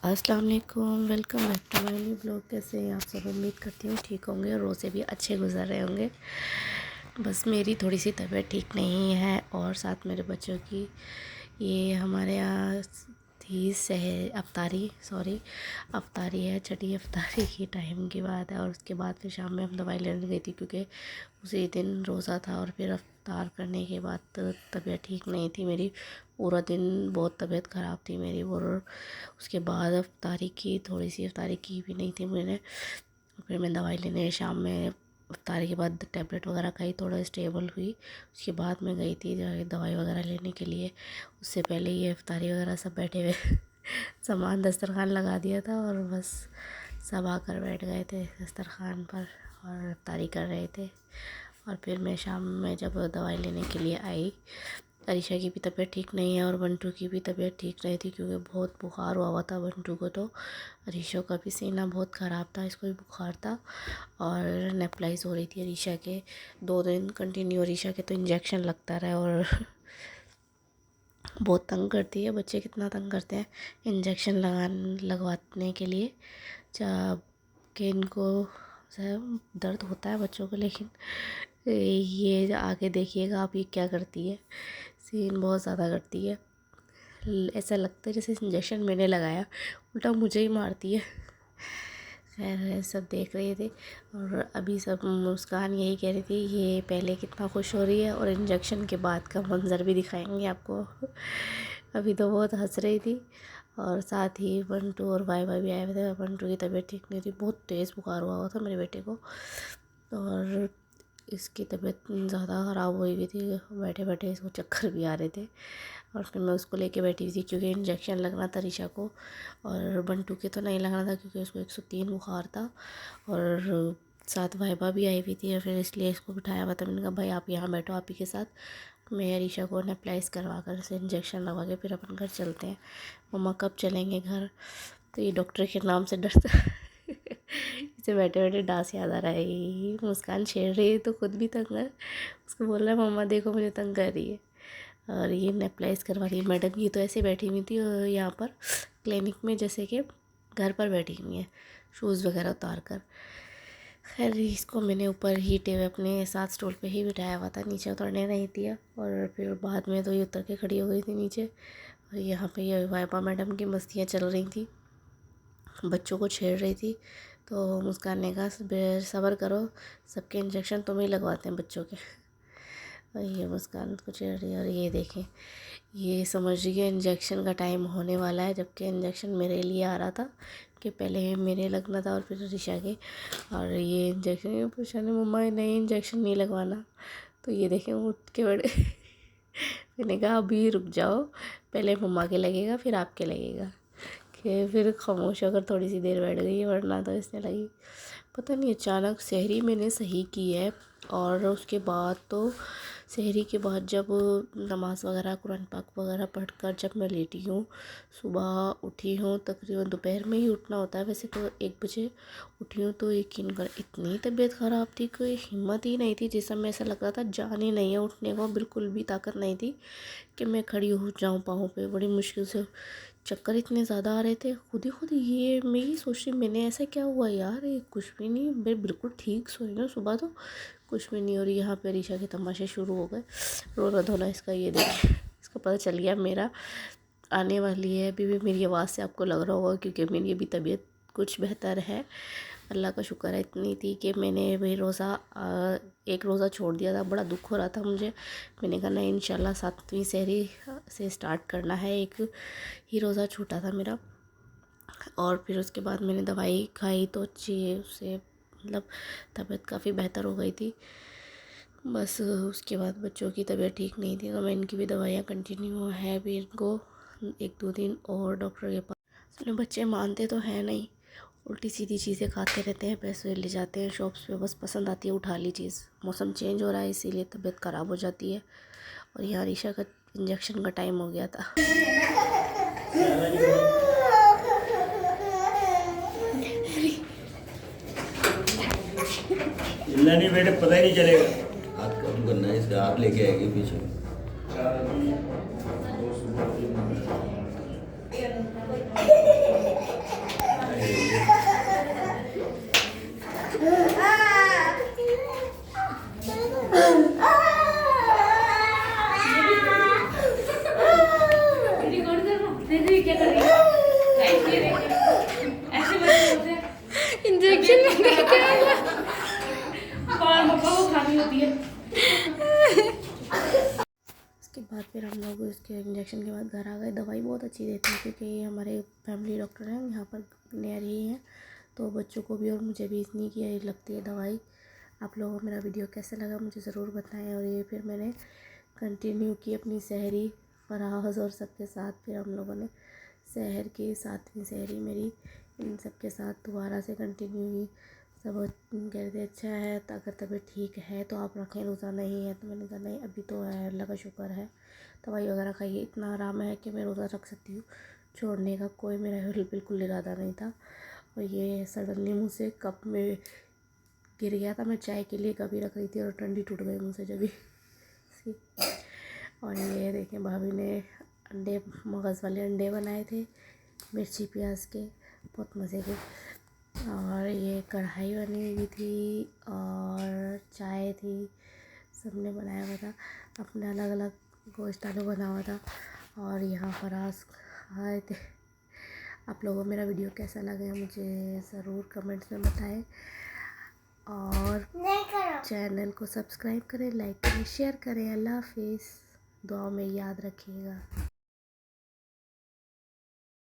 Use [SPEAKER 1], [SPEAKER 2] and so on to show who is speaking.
[SPEAKER 1] अस्सलाम वालेकुम, welcome back to my new blog. कैसे हैं आप सब? उम्मीद करती हूँ ठीक होंगे और रोज़े भी अच्छे गुजर रहे होंगे। बस मेरी थोड़ी सी तबीयत ठीक नहीं है और साथ मेरे बच्चों की। ये हमारे यहाँ थी अफ्तारी है, छठी अफ्तारी की टाइम की बात है। और उसके बाद फिर शाम में हम दवाई लेने गई थी क्योंकि उसी दिन रोज़ा था। और फिर अफ्तार करने के बाद तबीयत ठीक नहीं थी मेरी, पूरा दिन बहुत तबीयत ख़राब थी मेरी। और उसके बाद अफ्तारी की भी नहीं थी मैंने। फिर मैं दवाई लेने शाम में अफ्तारी के बाद टैबलेट वगैरह खाई, थोड़ा स्टेबल हुई। उसके बाद मैं गई थी दवाई वगैरह लेने के लिए। उससे पहले ये अफ्तारी वगैरह सब बैठे हुए सामान दस्तरखान लगा दिया था और बस सब आकर बैठ गए थे दस्तरखान पर और अफ्तारी कर रहे थे। और फिर मैं शाम में जब दवाई लेने के लिए आई, अरीशा की भी तबीयत ठीक नहीं है और बंटू की भी तबीयत ठीक नहीं थी क्योंकि बहुत बुखार हुआ था बंटू को। तो अरीशा का भी सीना बहुत ख़राब था, इसको भी बुखार था और नेपलाइज हो रही थी अरीशा के 2 दिन कंटिन्यू। अरीशा के तो इंजेक्शन लगता रहा और बहुत तंग करती है। बच्चे कितना तंग करते हैं इंजेक्शन लगवाने के लिए, जबकि इनको दर्द होता है बच्चों को। लेकिन ये आगे देखिएगा आप, ये क्या करती है, सीन बहुत ज़्यादा करती है। ऐसा लगता है जैसे इंजेक्शन मैंने लगाया, उल्टा मुझे ही मारती है। खैर सब देख रहे थे और अभी सब मुस्कान यही कह रही थी ये पहले कितना खुश हो रही है और इंजेक्शन के बाद का मंज़र भी दिखाएंगे आपको। अभी तो बहुत हंस रही थी। और साथ ही बंटू और भाई भी आए हुए थे। बंटू की तबीयत ठीक नहीं थी, बहुत तेज़ बुखार हुआ था मेरे बेटे को और इसकी तबीयत ज़्यादा ख़राब हुई हुई थी। बैठे बैठे इसको चक्कर भी आ रहे थे और फिर मैं उसको लेके बैठी हुई थी क्योंकि इंजेक्शन लगना था ऋषा को। और बंटू के तो नहीं लगना था क्योंकि उसको 103 बुखार था। और साथ वाइबा भी आई हुई थी और फिर इसलिए इसको बिठाया हुआ था। मैंने कहा भाई आप यहाँ बैठो, आप ही के साथ मैं ऋषा को नेपलाइज करवा कर से इंजेक्शन लगवा के फिर अपन घर चलते हैं। मम्मा कब चलेंगे घर? तो ये डॉक्टर के नाम से डरता इसे बैठे बैठे डांस याद आ रहा है। मुस्कान छेड़ रही है तो खुद भी तंग है, उसको बोल रहा है मम्मा देखो मुझे तंग कर रही है। और ये नेपलाइज करवा रही है मैडम। ये तो ऐसे बैठी हुई थी यहाँ पर क्लिनिक में जैसे कि घर पर बैठी हुई है, शूज़ वगैरह उतार कर। खैर इसको मैंने ऊपर ही अपने साथ स्टूल पे ही बिठाया हुआ था, नीचे उतरने नहीं दिया। और फिर बाद में तो ये उतर के खड़ी हो गई थी नीचे। और यहाँ पे ये वाइबा मैडम की मस्तियाँ चल रही थी, बच्चों को छेड़ रही थी। तो मुस्कान ने कहा सब्र करो, सबके इंजेक्शन तुम ही लगवाते हैं बच्चों के। और ये मुस्कान को छेड़ रही है। और ये देखें, ये समझ रही है इंजेक्शन का टाइम होने वाला है, जबकि इंजेक्शन मेरे लिए आ रहा था कि पहले मेरे लगना था और फिर ऋषा के। और ये इंजेक्शन पूछा ने मम्मा नहीं इंजेक्शन नहीं लगवाना। तो ये देखें उठ के बड़े मैंने कहा अभी रुक जाओ, पहले मम्मा के लगेगा फिर आपके लगेगा। कि फिर खामोश होकर थोड़ी सी देर बैठ गई, वरना तो इसने लगी। पता नहीं अचानक सहरी मैंने सही की है। और उसके बाद तो सहरी के बाद जब नमाज़ वगैरह कुरान पाक वगैरह पढ़कर जब मैं लेटी हूँ, सुबह उठी हूँ, तकरीबन दोपहर में ही उठना होता है वैसे तो 1 बजे उठी हूँ। तो यकीन कर इतनी तबीयत ख़राब थी, कोई हिम्मत ही नहीं थी। जिस समय ऐसा लग रहा था जान ही नहीं है उठने को, बिल्कुल भी ताकत नहीं थी कि मैं खड़ी हो जाऊँ पाँव पे। बड़ी मुश्किल से, चक्कर इतने ज़्यादा आ रहे थे खुद ही। ये मैं ही सोच रही मैंने ऐसा क्या हुआ यार, ये कुछ भी नहीं, मैं बिल्कुल ठीक सोई ना सुबह तो कुछ भी नहीं। और यहाँ पे ऋषा के तमाशे शुरू हो गए, रोना धोना इसका। ये देखिए इसको पता चल गया मेरा आने वाली है। अभी भी मेरी आवाज़ से आपको लग रहा होगा क्योंकि मेरी अभी तबीयत कुछ बेहतर है, अल्लाह का शुक्र है। इतनी थी कि मैंने भाई एक रोज़ा छोड़ दिया था, बड़ा दुख हो रहा था मुझे। मैंने कहा नहीं इंशाल्लाह 7वीं सहरी से स्टार्ट करना है, एक ही रोज़ा छूटा था मेरा। और फिर उसके बाद मैंने दवाई खाई तो अच्छी उससे मतलब तबीयत काफ़ी बेहतर हो गई थी। बस उसके बाद बच्चों की तबीयत ठीक नहीं थी तो मैं इनकी भी दवाइयाँ कंटिन्यू है भी इनको 1-2 दिन और डॉक्टर के पास। सुने बच्चे मानते तो हैं नहीं, उल्टी सीधी चीज़ें खाते रहते हैं, पैसे ले जाते हैं शॉप्स पे, बस पसंद आती है उठा ली चीज़। मौसम चेंज हो रहा है इसीलिए तबीयत ख़राब हो जाती है। और यहाँ ऋषा का इंजेक्शन का टाइम हो गया था।
[SPEAKER 2] नहीं बेटे पता ही नहीं चलेगा। हाथ कम करना है, इसका हाथ लेके आएगी पीछे।
[SPEAKER 1] क्या कर रही है? ऐसे बच्चे होते हैं इंजेक्शन लेके क्या और मक्का को खानी होती है। उसके बाद फिर हम लोग इसके इंजेक्शन के बाद घर आ गए। दवाई बहुत अच्छी देते हैं क्योंकि हमारे फैमिली डॉक्टर हैं यहाँ पर नियर ही हैं, तो बच्चों को भी और मुझे भी इतनी की लगती है दवाई। आप लोगों को मेरा वीडियो कैसा लगा मुझे ज़रूर बताएं। और ये फिर मैंने कंटिन्यू की अपनी सहरी फराज और सबके साथ। फिर हम लोगों ने सहर की 7वीं सहरी मेरी इन सब के साथ दोबारा से कंटिन्यू हुई। सब कह रहे थे अच्छा है, तो अगर तबीयत ठीक है तो आप रखें, रोज़ा नहीं है। तो मैंने कहा नहीं अभी तो है, अल्लाह का शुक्र है, दवाई वगैरह खाइए, इतना आराम है कि मैं रोज़ा रख सकती हूँ। छोड़ने का कोई मेरा बिल्कुल इरादा नहीं था। और ये सडनली मुँह से कप में गिर गया था। मैं चाय के लिए कभी रख रही थी और ठंडी टूट गई मुँह से जभी। और ये देखें भाभी ने अंडे, मगज़ वाले अंडे बनाए थे मिर्ची प्याज के, बहुत मज़े के। और ये कढ़ाई बनी हुई थी और चाय थी, सबने बनाया हुआ था। अपने अलग अलग गोश्त आलू बना हुआ था। और यहाँ फराज आए थे। आप लोगों को मेरा वीडियो कैसा लगा मुझे ज़रूर कमेंट्स में बताएं। और चैनल को सब्सक्राइब करें, लाइक करें, शेयर करें। अल्लाह हाफिज़। दुआ में याद रखिएगा।